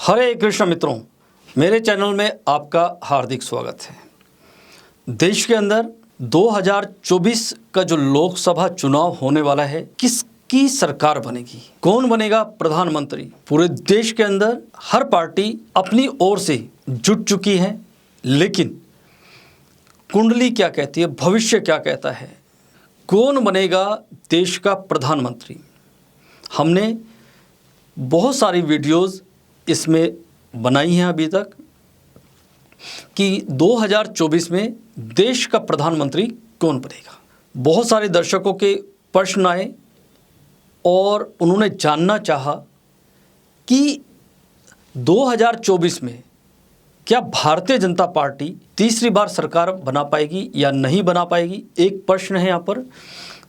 हरे कृष्ण मित्रों, मेरे चैनल में आपका हार्दिक स्वागत है। देश के अंदर 2024 का जो लोकसभा चुनाव होने वाला है, किसकी सरकार बनेगी, कौन बनेगा प्रधानमंत्री, पूरे देश के अंदर हर पार्टी अपनी ओर से जुट चुकी है। लेकिन कुंडली क्या कहती है, भविष्य क्या कहता है, कौन बनेगा देश का प्रधानमंत्री। हमने बहुत सारी वीडियोस इसमें बनाई हैं अभी तक कि 2024 में देश का प्रधानमंत्री कौन बनेगा। बहुत सारे दर्शकों के प्रश्न आए और उन्होंने जानना चाहा कि 2024 में क्या भारतीय जनता पार्टी तीसरी बार सरकार बना पाएगी या नहीं बना पाएगी, एक प्रश्न है यहाँ पर।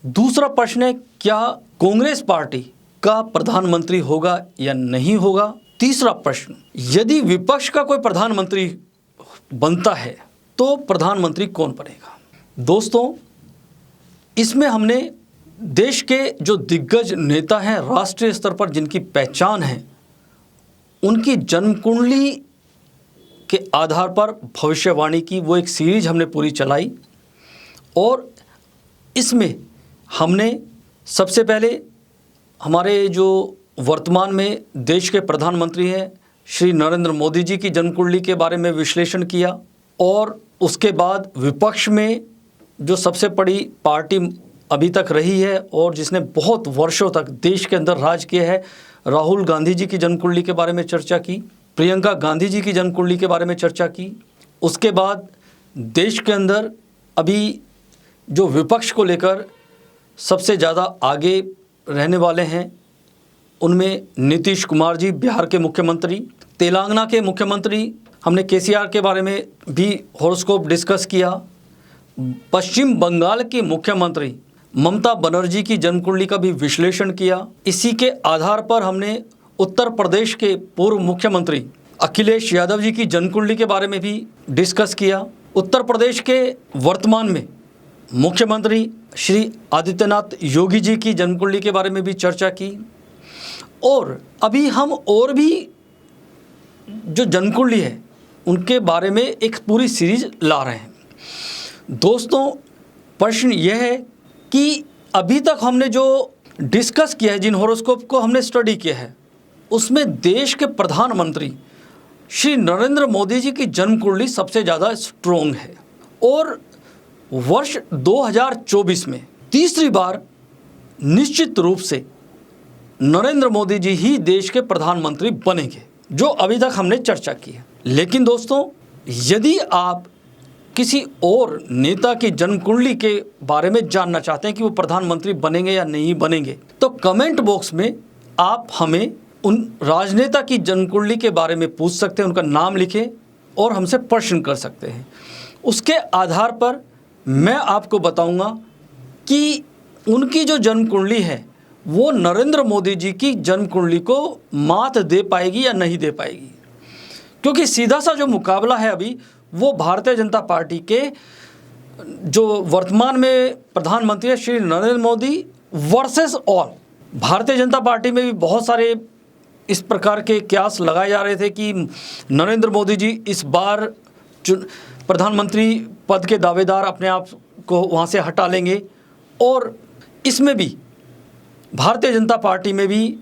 दूसरा प्रश्न है, क्या कांग्रेस पार्टी का प्रधानमंत्री होगा या नहीं होगा। तीसरा प्रश्न, यदि विपक्ष का कोई प्रधानमंत्री बनता है तो प्रधानमंत्री कौन बनेगा। दोस्तों, इसमें हमने देश के जो दिग्गज नेता हैं, राष्ट्रीय स्तर पर जिनकी पहचान है, उनकी जन्म कुंडली के आधार पर भविष्यवाणी की वो एक सीरीज हमने पूरी चलाई। और इसमें हमने सबसे पहले हमारे जो वर्तमान में देश के प्रधानमंत्री हैं श्री नरेंद्र मोदी जी की जन्म कुंडली के बारे में विश्लेषण किया, और उसके बाद विपक्ष में जो सबसे बड़ी पार्टी अभी तक रही है और जिसने बहुत वर्षों तक देश के अंदर राज किया है, राहुल गांधी जी की जन्म कुंडली के बारे में चर्चा की, प्रियंका गांधी जी की जन्म कुंडली के बारे में चर्चा की। उसके बाद देश के अंदर अभी जो विपक्ष को लेकर सबसे ज़्यादा आगे रहने वाले हैं, उनमें नीतीश कुमार जी बिहार के मुख्यमंत्री, तेलंगाना के मुख्यमंत्री, हमने केसीआर के बारे में भी हॉरोस्कोप डिस्कस किया, पश्चिम बंगाल की मुख्यमंत्री ममता बनर्जी की जन्म कुंडली का भी विश्लेषण किया। इसी के आधार पर हमने उत्तर प्रदेश के पूर्व मुख्यमंत्री अखिलेश यादव जी की जन्म कुंडली के बारे में भी डिस्कस किया। उत्तर प्रदेश के वर्तमान में मुख्यमंत्री श्री आदित्यनाथ योगी जी की जन्म कुंडली के बारे में भी चर्चा की। और अभी हम और भी जो जन्म कुंडली है उनके बारे में एक पूरी सीरीज ला रहे हैं। दोस्तों, प्रश्न यह है कि अभी तक हमने जो डिस्कस किया है, जिन हॉरोस्कोप को हमने स्टडी किया है, उसमें देश के प्रधानमंत्री श्री नरेंद्र मोदी जी की जन्म कुंडली सबसे ज़्यादा स्ट्रोंग है। और वर्ष 2024 में तीसरी बार निश्चित रूप से नरेंद्र मोदी जी ही देश के प्रधानमंत्री बनेंगे, जो अभी तक हमने चर्चा की है। लेकिन दोस्तों, यदि आप किसी और नेता की जन्म कुंडली के बारे में जानना चाहते हैं कि वो प्रधानमंत्री बनेंगे या नहीं बनेंगे, तो कमेंट बॉक्स में आप हमें उन राजनेता की जन्म कुंडली के बारे में पूछ सकते हैं, उनका नाम लिखें और हमसे प्रश्न कर सकते हैं। उसके आधार पर मैं आपको बताऊंगा कि उनकी जो जन्म कुंडली है वो नरेंद्र मोदी जी की जन्म कुंडली को मात दे पाएगी या नहीं दे पाएगी। क्योंकि सीधा सा जो मुकाबला है अभी, वो भारतीय जनता पार्टी के जो वर्तमान में प्रधानमंत्री है Shri Narendra Modi versus all. Bharatiya Janata party में भी बहुत सारे इस प्रकार के कयास लगाए जा रहे थे कि नरेंद्र मोदी जी इस बार प्रधानमंत्री पद के दावेदार अपने आप को वहाँ से हटा लेंगे। और इसमें भी भारतीय जनता पार्टी में भी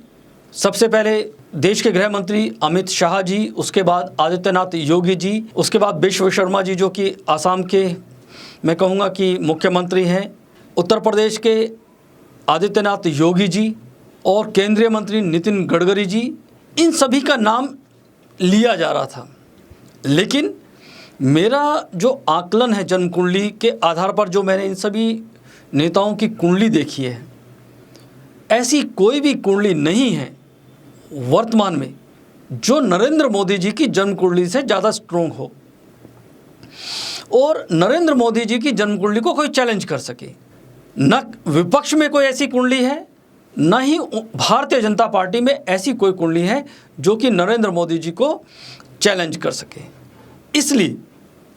सबसे पहले देश के गृह मंत्री अमित शाह जी, उसके बाद आदित्यनाथ योगी जी, उसके बाद विश्व शर्मा जी जो कि आसाम के मैं कहूँगा कि मुख्यमंत्री हैं, उत्तर प्रदेश के आदित्यनाथ योगी जी और केंद्रीय मंत्री नितिन गडकरी जी, इन सभी का नाम लिया जा रहा था। लेकिन मेरा जो आकलन है जन्म कुंडली के आधार पर, जो मैंने इन सभी नेताओं की कुंडली देखी है, ऐसी कोई भी कुंडली नहीं है वर्तमान में जो नरेंद्र मोदी जी की जन्म कुंडली से ज़्यादा स्ट्रोंग हो और नरेंद्र मोदी जी की जन्म कुंडली को कोई चैलेंज कर सके। न विपक्ष में कोई ऐसी कुंडली है, न ही भारतीय जनता पार्टी में ऐसी कोई कुंडली है जो कि नरेंद्र मोदी जी को चैलेंज कर सके। इसलिए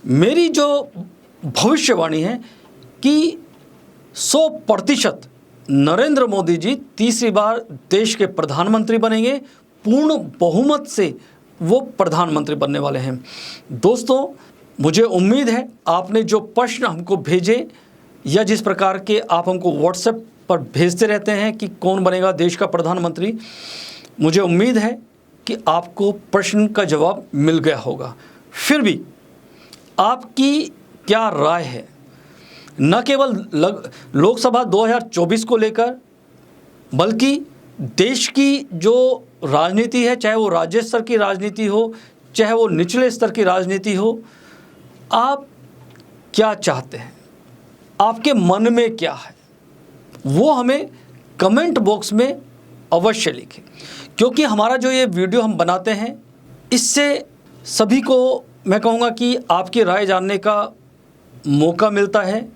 मेरी जो भविष्यवाणी है कि 100% नरेंद्र मोदी जी तीसरी बार देश के प्रधानमंत्री बनेंगे, पूर्ण बहुमत से वो प्रधानमंत्री बनने वाले हैं। दोस्तों, मुझे उम्मीद है आपने जो प्रश्न हमको भेजे या जिस प्रकार के आप हमको व्हाट्सएप पर भेजते रहते हैं कि कौन बनेगा देश का प्रधानमंत्री, मुझे उम्मीद है कि आपको प्रश्न का जवाब मिल गया होगा। फिर भी आपकी क्या राय है, न केवल लोकसभा 2024 को लेकर, बल्कि देश की जो राजनीति है, चाहे वो राज्य स्तर की राजनीति हो, चाहे वो निचले स्तर की राजनीति हो, आप क्या चाहते हैं, आपके मन में क्या है, वो हमें कमेंट बॉक्स में अवश्य लिखें। क्योंकि हमारा जो ये वीडियो हम बनाते हैं, इससे सभी को मैं कहूँगा कि आपकी राय जानने का मौका मिलता है।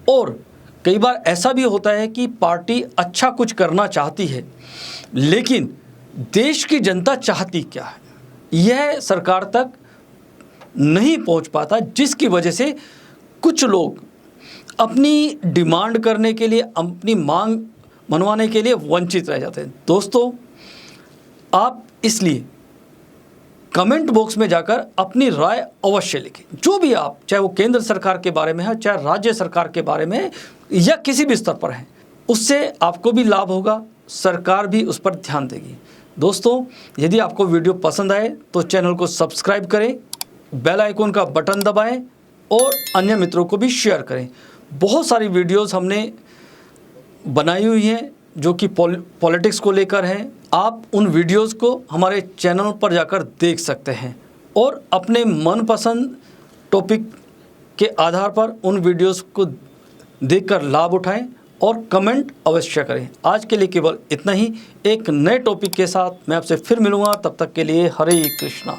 और कई बार ऐसा भी होता है कि पार्टी अच्छा कुछ करना चाहती है, लेकिन देश की जनता चाहती क्या है, यह सरकार तक नहीं पहुंच पाता, जिसकी वजह से कुछ लोग अपनी डिमांड करने के लिए, अपनी मांग मनवाने के लिए वंचित रह जाते हैं। दोस्तों, आप इसलिए कमेंट बॉक्स में जाकर अपनी राय अवश्य लिखें, जो भी आप, चाहे वो केंद्र सरकार के बारे में है, चाहे राज्य सरकार के बारे में या किसी भी स्तर पर है, उससे आपको भी लाभ होगा, सरकार भी उस पर ध्यान देगी। दोस्तों, यदि आपको वीडियो पसंद आए तो चैनल को सब्सक्राइब करें, बेल आइकन का बटन दबाएं और अन्य मित्रों को भी शेयर करें। बहुत सारी वीडियोस हमने बनाई हुई हैं जो कि पॉलिटिक्स को लेकर हैं। आप उन वीडियोस को हमारे चैनल पर जाकर देख सकते हैं और अपने मनपसंद टॉपिक के आधार पर उन वीडियोस को देखकर लाभ उठाएं और कमेंट अवश्य करें। आज के लिए केवल इतना ही। एक नए टॉपिक के साथ मैं आपसे फिर मिलूंगा, तब तक के लिए हरे कृष्णा।